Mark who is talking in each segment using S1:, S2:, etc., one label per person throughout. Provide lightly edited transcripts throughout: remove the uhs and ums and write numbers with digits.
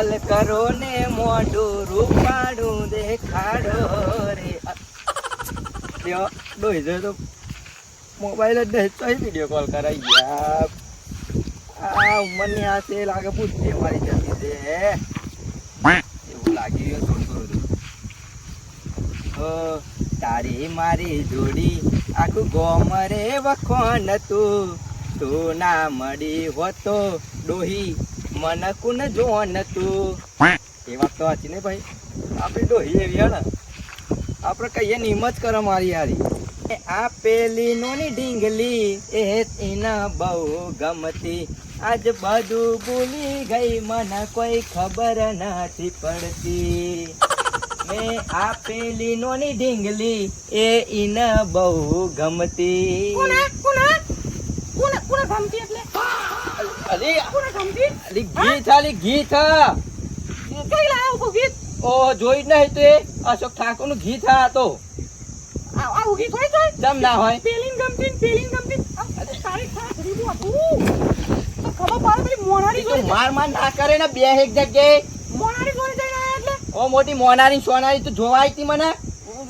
S1: Call કરો ને મોઢું રૂપાડું દેખાડો રે લ્યો ડોહી જો તો મોબાઈલ જ નહીં તો વિડીયો કોલ કરાઈ ગયા આ ઉંમરની હાથે લાગે બુદ્ધિ મારી જતી છે એવું લાગી ગયું થોડું તારી મારી જોડી આખું ગોમ રે વખોન તું ના મળી હોતો ડોહી મને કુન જોન તું એ વાત તો હતી ને ભાઈ આપણી ડોહી એવી હે ને આપણે કહીએ નિમત કરે મારી હારી આ પેલી નોની ઢીંગલી એ એના બહુ ગમતી આજ બધું ભૂલી ગઈ મને કોઈ ખબર નથી પડતી મેં આ પેલી નોની ઢીંગલી એ ઈને બહુ ગમતી ગીત ઓ જોઈ નહીં તો અશોક ઠાકોર નું ગીત હા તો
S2: આવું ગીત હોય તો
S1: જમ ના હોય
S2: પેલિંગ ગમતી તારી ખાતરી બો તું ખબર પાડે પેલી મોનારી
S1: તો માર ના કરે ને બે એક જગ્યાએ
S2: મોનારી જોઈ જઈને એટલે
S1: ઓ મોટી મોનારી સોનારી તું જોવા આવી મને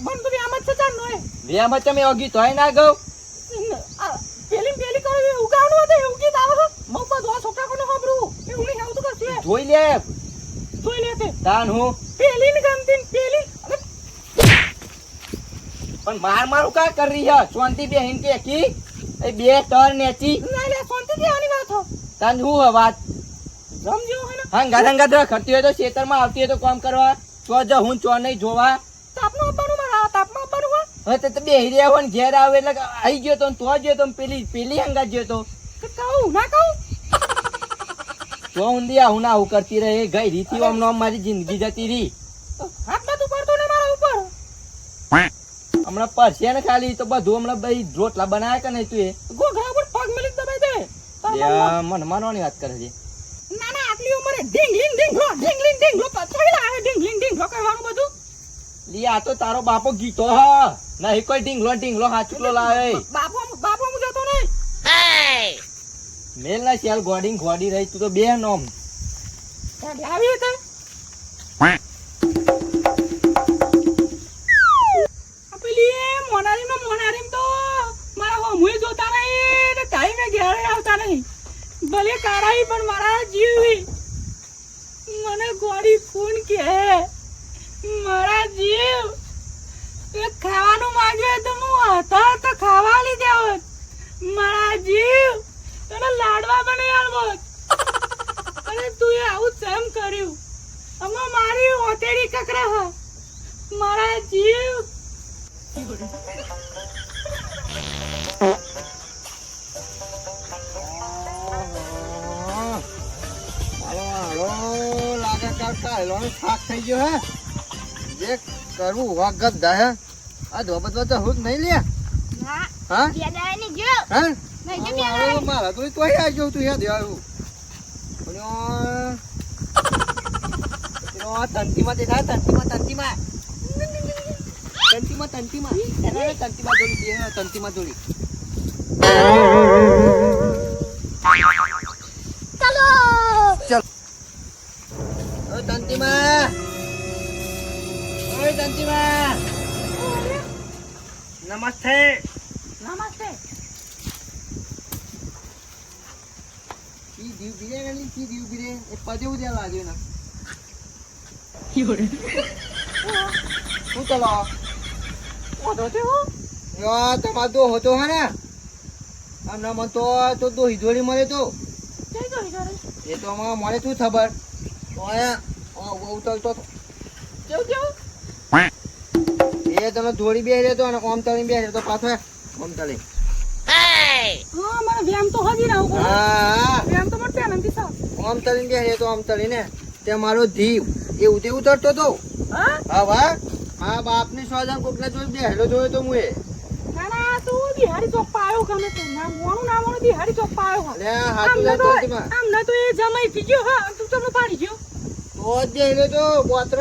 S2: મન તો આમ જ છે ચાલ નોય
S1: વેમ જ તમે ઓગી તોય ના ગઉ
S2: પેલી કરે ઉગાવણો હતો એવું ગીત આવે છે મમ્મા દો છોકરા કોને ખબરું એવું નહીં આવતું કરશે
S1: જોઈ લે
S2: તે
S1: તાન હું
S2: પેલી ને ગમતી પેલી
S1: પણ મારું કા કરી રહી છે શાંતિ બેહીન કે કી એ બે તર નેચી
S2: ના લે શાંતિ થી આની વાત હો
S1: તાન હું વાત
S2: સમજો હે ને
S1: હંગા ખરતી હોય તો ખેતરમાં આવતી હોય તો કામ કરવા તો જો હું ચો નહીં જોવા
S2: તાપમાં આપવાનું મારા તાપમાં આપવાનું હો
S1: હવે તો બેહી રહ્યા હોય ને ઘેર આવે એટલે આવી ગયો તો ગયો તો પેલી હંગા ગયો તો
S2: કહું ના કહું
S1: તો ઊંધી આવું ના આવું કરતી રહે ગઈ રીતી આમ નામ મારી જિંદગી જતી રહી
S2: હાથ બધું પડતો ને મારા ઉપર
S1: હમણાં પરસે ને ખાલી તો બધું હમણાં ભાઈ રોટલા બનાવ્યા કે નહીં તું એ
S2: ગોઘરા ઉપર પગ મેલી દબાઈ દે
S1: મન માનવાની વાત કરે છે
S2: ના ના આટલી ઉંમરે ઢીંગલીન ઢીંગલો પછાડી આવે ઢીંગલીન કરવાનું બધું
S1: લી આ તો તારો બાપો ગીતો હા નહીં કોઈ ઢીંગલો હાચુલો લાવે
S2: બાપો હું જતો નહીં
S1: મેલ ના શેલ ગોડી રહી તું તો બે નોમ
S2: આવી હતા મોનારી તો મારા હોમુએ જોતા નહીં ને ટાઈમે ઘેરે આવતા નહીં ભલે કાઢાઈ પણ મારા જીવ મને ગોડી ફૂન કે મારા જીવ ખાવાનું માંગ્યું તો હું હતા તો ખાવા લીધે હોત મારા જીવ તને લાડવા બને આલવત અને તું આવું કેમ કર્યું અમે મારી ઓતેડી કકરા હ મારા જીવ
S1: લાગે કાકા હેલોનું શાક થઈ ગયો હે જે કરવું વાગત દા હે આ ધોબત તો હું નહીં લે હા મારા તો તોય આ જોઉં તું યાદ આવ્યું તંતીમાં દેખાય તંતીમાં દોડી ચલો તંતીમાં નમસ્તે કી દીવ બીરે એ પદે ઉદ્યા લાગ્યો ના શું ચલો તમાર દો હતો હે ને આમ ના મન તો દો હિજોડી મળે તો એ તો અમારે મળે શું ખબર ઉતરતો એ તમે દોડી બે રહેતો અને ઓમ તળી બે રહેતો પાછો ઓમ તળી
S2: મને વ્યાયામ તો હજી ના ઉપર વ્યાયામ તો મળતે નથી સાવ
S1: ઓમ તળીને બે રહેતો ઓમ તળીને તે મારો ધીવ એ ઉતરતો તો હા હા બાપની સોજા કોકને જોઈ બેહેલો જોયો તો મુએ
S2: ના ના તું બિહારી ચોક પાયો ગમે તે ના મોનું બિહારી ચોક પાયો
S1: લે હાથ
S2: આમ ના તો એ જમાઈ થઈ ગયો હા તું તમને પાડી ગયો
S1: તો જ બેહેલો તો બોત્ર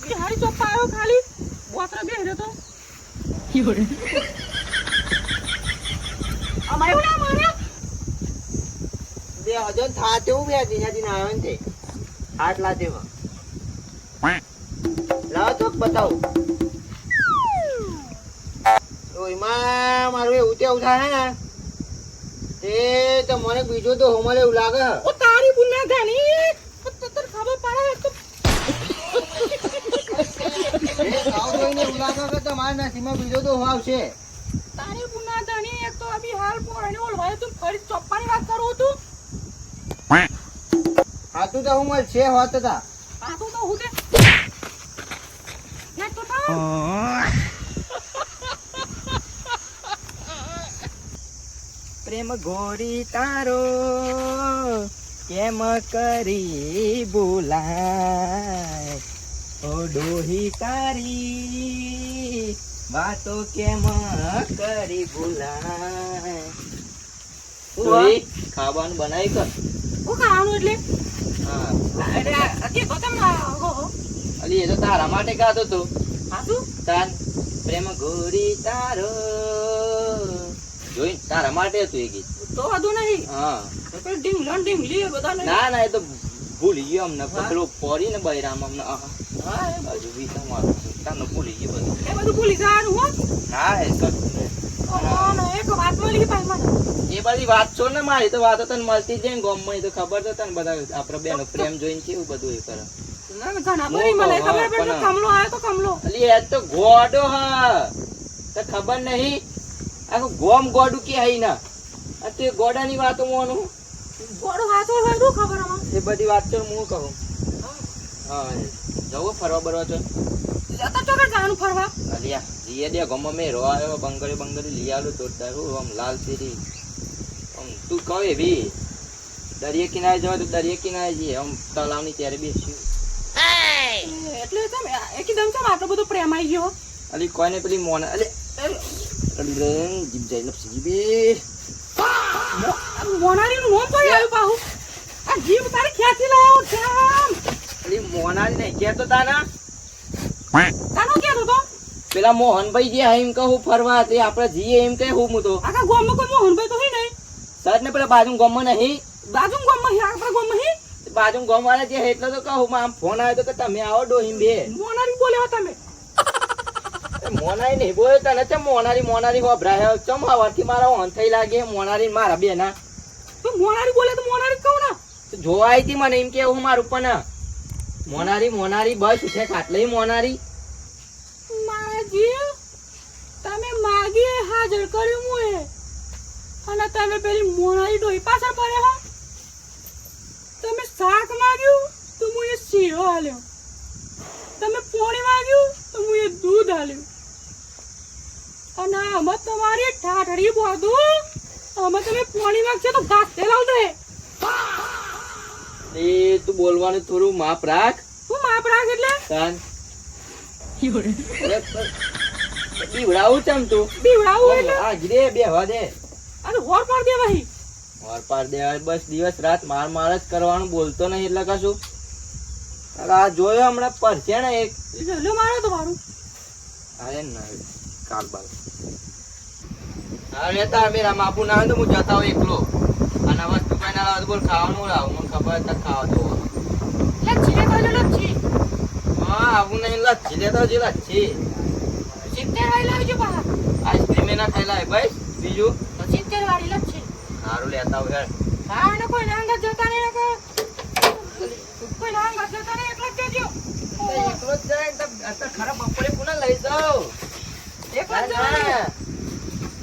S2: બિહારી ચોક પાયો ખાલી બોત્ર બેહેલો તો અમારે ના મારે
S1: બે હજન થાતે હું બે દિનાજી ના આવે ને આટલા જેવા લાવો તો બતાવો. તો એમાં મારું એવું તેવું થાય ને તે તો મને બીજું તો હોમલ એવું લાગે.
S2: ઓ તારી બુના ગાની તને ખબર પડે તો
S1: આવ જોઈને એવું લાગે કે તમારા નસીબમાં બીજો તો હું આવશે.
S2: તારી બુના ગાની એક તો અભી હાલ પોરાને ઓળવાય તું ફરી ચોપ્પાની વાત કરું તું.
S1: હાતું તો હું મળ છે હોત હતા.
S2: આ તો હું કે લે તો તા
S1: પ્રેમ ગોરી તારો કેમ કરી બોલાય ઓ ડોહી તારી વાતો કેમ કરી બોલાય. ખાવાનું બનાવી કર.
S2: હું ખાવાનું એટલે
S1: હા
S2: અરે અકે તો તમ હો
S1: અલી એ તો તારા માટે ગાતો તો.
S2: આતું
S1: તાર પ્રેમ ગોરી તારો જોઈ તારા માટે હતું એ ગીત.
S2: તો વધુ નહીં
S1: હા
S2: તો પેલ ઢીંગલા ઢીંગલી બધા નહીં.
S1: ના ના એ તો ભૂલી ગયો અમને પેલું પોરી ને બૈરામ અમને
S2: હા
S1: હજુ બી તમારું તમને ભૂલી ગયું બધું.
S2: એ બધું ભૂલી જવાનું હો.
S1: ના એ સર
S2: ના એક વાત મળી પાઈ મને
S1: એ બધી વાત છો ને મારી તો વાતો તને મળતી જ જાય ને ગામમાં. એ તો ખબર તો તને બધા આપડે બેનો પ્રેમ જોઈને કેવું બધું એ કરે.
S2: ના ઘણા બધી મને ખબર પડે કમલો આયો તો કમલો
S1: અલી એ તો ગોડો હા તો ખબર નહીં આખું ગોમ ગોડું કે હઈ ના તે ગોડાની વાતો મોનું
S2: ગોડો હાચો હોય તો ખબર આમાં
S1: એ બધી વાત તો હું કહું. હા જવો ફરવા બરવા છો
S2: જતા ચોકર જવાનું ફરવા.
S1: અલિયા જીએ દે ગમ મે રો આવ્યો બંગડી બંગડી લઈ આલું તો તારું આમ લાલ સીરી આમ તું કહે ભી દરિયા કિનારે જવા તો દરિયા કિનારે જઈએ આમ તલાવની ત્યારે બેસ્યું.
S2: એટલે તમે એકદમ છે આટલો બધો પ્રેમ આવી ગયો.
S1: અલી કોઈને પેલી મોના અલે જીપ જાય લપસી બે
S2: મોનારી નું નામ કોઈ આવ્યું પાહુ આ જીવ તારે ખેંચી લાયો જામ.
S1: અલી મોનારી નહીં કેતો તાના
S2: તાનો કેતો તો
S1: પેલા મોહનભાઈ જે એમ કહું ફરવા તે આપણે જઈએ એમ કહે હું તો
S2: આખા ગામમાં કોઈ મોહનભાઈ તો હી નહીં.
S1: સર ને પેલા બાજુ ગામમાં નહીં
S2: બાજુ ગામમાં હી આપણા ગામમાં હી
S1: બાજુ ગામ વાળા જે એટલે તો કહું આમ ફોન આવ્યો તો કે તમે આવો ડોહીમ બે
S2: મોનારી બોલ્યો તમે
S1: મોનારી નહીં બોલ્યો તને ચમ મોનારી હોભરાય ચમ હવારથી મારા ઓન થઈ લાગે મોનારી ને મારા બે ના
S2: તો મોનારી બોલે તો મોનારી કહું ને
S1: જોવાય હતી મને એમ કેવું મારું પણ મોનારી બસ ઉઠે ખાટલે મોનારી
S2: મારા જીવ તમે માગીએ હાજર કર્યું મુએ અને તમે પેલી મોનારી ડોઈ પાછળ પડ્યા હો. તમે શાક માગ્યું તો મુએ શીરો આલ્યો, તમે પોણી માગ્યું તો મુએ દૂધ આલ્યું અને આમાં તમારી ઠાઠડી બોધું આમાં તમે પોણી માગશો તો ઘાસ લાવ દે.
S1: એ તું બોલવાનું થોડું માપ રાખ.
S2: હું માપ રાખ એટલે
S1: કાન બીવડાવું ચમ તું
S2: બીવડાવું એટલે
S1: આ ગીરે બેહવા દે
S2: અરે હોર પાડ દે ભાઈ
S1: વાર પાર દેવાય બસ દિવસ રાત માર જ કરવાનું બોલતો નહીં એટલે કશું. આ જોયો હમણાં પરસે ને એક
S2: લો મારો તો મારું
S1: અરે ના કાલ બાલ અરે તાર મેરા માપુ ના હોય તો હું જતા હોય એકલો અને વસ્તુ કઈ ના લાવે બોલ ખાવાનું લાવ મને ખબર હતા ખાવા તો
S2: લચ્છી લે તો લચ્છી
S1: હા આવું નહીં લચ્છી લેતો જે લચ્છી
S2: 70 વાળી લાવજો બા
S1: આઈસ્ક્રીમ એના ખાઈ લાવે બસ બીજું
S2: તો 70 વાળી લચ્છી
S1: સારું લેતા હોય
S2: હા ને કોઈ નાંગા જતા નહીં ને કોઈ નાંગા જતા નહીં એટલે જ જજો
S1: એકલો જ જાય તો અત્યારે ખરાબ બપોરે પુના લઈ જાઓ
S2: એકલો જ જાય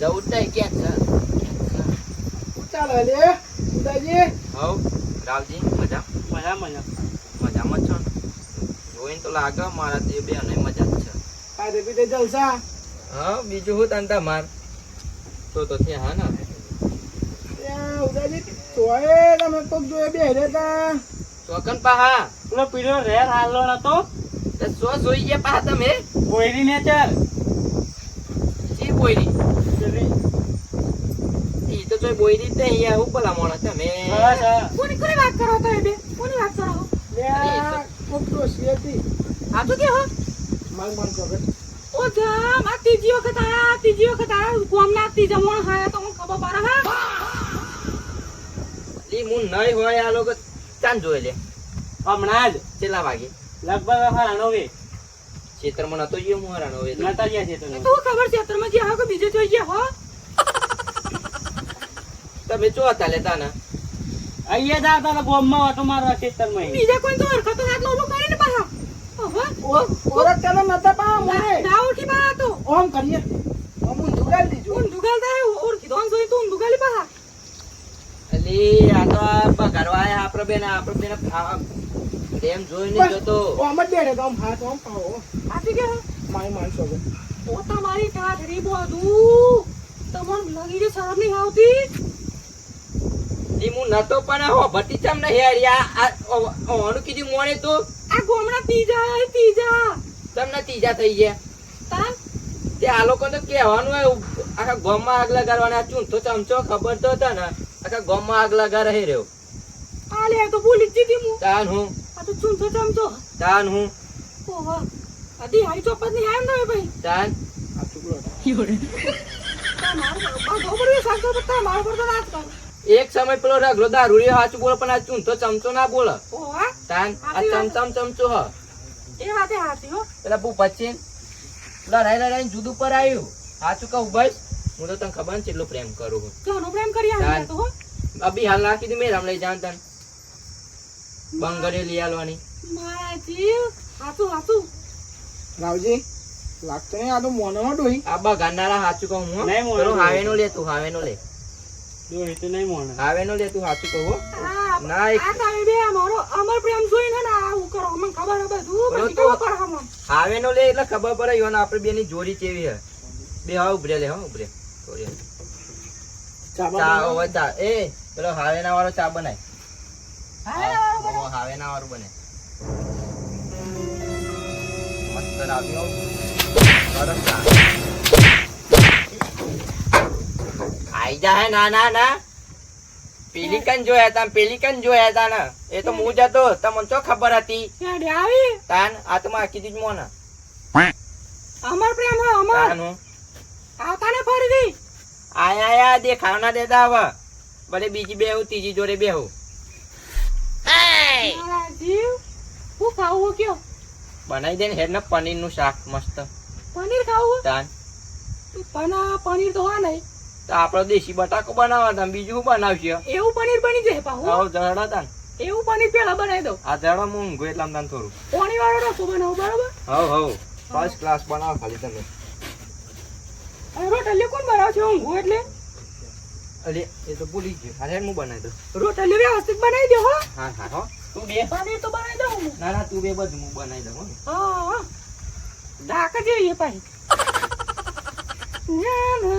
S1: જવું જ નહીં ક્યાં છે
S3: ચાલો લે ઉદાજી
S1: હવ રાવજી મજામાં છો ને? જોઈને તો લાગે મારા તે બે ને મજા જ છે.
S3: ખાધે પીધે જલસા
S1: હા બીજું હું તંતા માર તો ત્યાં હા ને
S3: ત્યાં ઉદાજી તોય તમે તો જોયે બે રહેતા
S1: ચોકન પાહા
S2: પેલો પીળો રેર હાલો નતો
S1: તે સો જોઈ ગયા પાહા તમે
S2: બોયરી ને ચાલ
S1: જી બોયરી ઈ તો જોઈ બોયરી જ નહીં યાર હું ભલા મોણા તમે
S2: કોની કોની વાત કરો તો એ બે કોની વાત કરો
S3: લે કોક તો શેતી
S2: આ તો કે હો
S3: માર ચોકટ
S2: ઓ જામ આ ત્રીજી વખત આયા કોમના ત્રીજા મોણ હાયા તો હું ખબર પડે હા
S1: ઈ મું નહીં હોય આ લોકો ચાન જોઈ લે
S4: હમણાં જ
S1: કેટલા વાગે
S4: લગભગ 9:30
S1: ખેતરમાં નતો ગયો હું હરાનો હવે તો.
S4: નતા ગયા છે તો
S2: એ તો ખબર છે અત્યારમાં જે આવો કે બીજે જોઈ ગયા હો
S1: તમે ચો હતા લેતા ને
S4: અહીંયા જ આવતા હતા બોમ્બમાં ઓટો મારવા ખેતરમાં
S2: બીજા કોઈ તો હરખતો હાથ લોબો કરે ને પાછા
S3: ઓરત ચાલો નતા પા મને
S2: ના ઉઠી બા તો
S3: ઓમ કરીએ ઓમ ઊંધું ગાલી દીધું
S2: ઊન દુગાલતા ઓળખી દોન જોઈ તો ઊન દુગાલી પાછા
S1: અલી આ તો આ બગાડવા આયા આપણે બેન એમ જોઈને જોતો
S3: ઓમ જ બેઠે તો આમ હાથ ઓમ પાવો
S2: આથી કે
S3: માય માણસો કે
S2: ઓ તમારી કાઠરી બોધું તમને લગી જે શરમ નહીં આવતી
S1: ઈ હું નતો પણ હો ભટી ચમ ને યાર આ ઓનું કીધું મોણે તો
S2: આ ગોમડા તીજા
S1: તમને ત્રીજા થઈ ગયા
S2: તાન
S1: તે આ લોકો તો કહેવાનું હોય આખા ગામમાં આગ લગાડવાના આ ચૂંટો ચમચો ખબર તો હતા ને આખા ગામમાં આગ લગા રહી રહ્યો
S2: આલે તો બોલી જ દીધી હું
S1: તાન હું
S2: આ તો ચૂંટો ચમચો
S1: તાન હું
S2: ઓહો અધી હારી ચોપત ની આમ ને ભાઈ
S1: તાન
S3: આ ચૂકલો
S2: આ ગોબર સાંતો પત્તા માર પર તો રાત કર
S1: એક સમય પેલો રગલો દારૂ રહ્યો સાચું બોલે પણ આ ચૂંટો ચમચો ના બોલે
S2: ઓહો
S1: તાન આ ચમચો હ
S2: એ વાતે હાથી હો
S1: પેલા બુ પછી લડાઈ જુદું પર આવ્યું સાચું કહું બસ હું તો તને ખબર ને કેટલો પ્રેમ કરું છું
S2: ઘણો પ્રેમ કરી આલે તો હો
S1: અભી હાલ નાખી દી મેરામ લઈ જાન તન બંગરે લઈ આલવાની
S2: મારા જીવ હાથું હાથું
S3: રાવજી લાગતો નહીં આ તો મોનો ડોહી
S1: આ બગાડનારા સાચું કહું હું
S4: નહીં મોને
S1: પેલો
S4: ડોહી.
S1: હાવેનો લે તું હાવેનો લે
S4: દોહી તો નહીં મોને
S1: હાવેનો લે તું સાચું કહું હો.
S2: આ
S1: ના એક
S2: આ તારે બે અમારો અમર પ્રેમ જોઈને ને આવું કરો અમને ખબર હે બધું
S1: બોલો
S2: પછી
S1: તો.
S2: ખબર પડે અમને
S1: હાવેનો લે એટલે ખબર પડે ઈવન આપણે બેની જોડી કેવી હે બે હા ઉભરે લે હા ઉભરે સોરી. ચા હવે ચા એ પેલો હાવેના વાળો ચા બનાય હાવેના વાળું બને મસ્ત રાવ્યો સરસ ચા આઈ જા હે ના પેલિકન જોયા તા ને એ તો હું જતો તમને તો ખબર હતી
S2: ક્યારે આવી
S1: તાન આ તો માં કીધું જ મોના
S2: અમર પ્રેમ હો અમર
S1: તાન હું
S2: આવતા ને ફરીથી
S1: આયા દેખાવ ના દેતા હવે ભલે બીજી બેહું ત્રીજી જોડે બેહું
S2: મારા જીવ હું ખાવું કયો
S1: બનાવી દે ને હેડ ને પનીર નું શાક મસ્ત
S2: પનીર ખાવું
S1: તાન
S2: પણ આ પનીર તો હા નહીં
S1: તો આપડે દેશી બટાકો બનાવવા બીજું શું બનાવશે
S2: એવું પનીર બની જાય પાહુ
S1: આવો જડા તાન
S2: એવું પનીર પેલા બનાવી દો
S1: આ જડા હું ઊંઘું એટલા તાન થોડું
S2: પાણી વાળો રસો બનાવો બરાબર
S1: હવ ફર્સ્ટ ક્લાસ બનાવો ખાલી તમે
S2: અને રોટલી કોણ બનાવે છે ઊંઘું એટલે
S1: અરે એ તો ભૂલી ગયો હારે હું બનાવી દઉં
S2: રોટલી વ્યવસ્થિત બનાવી દો હો
S1: હા હો તું બે
S2: પનીર તો બનાવી દઉં હું
S1: ના તું બે બધું હું બનાવી દઉં હો.
S2: હા ડાક જોઈએ પાછી ના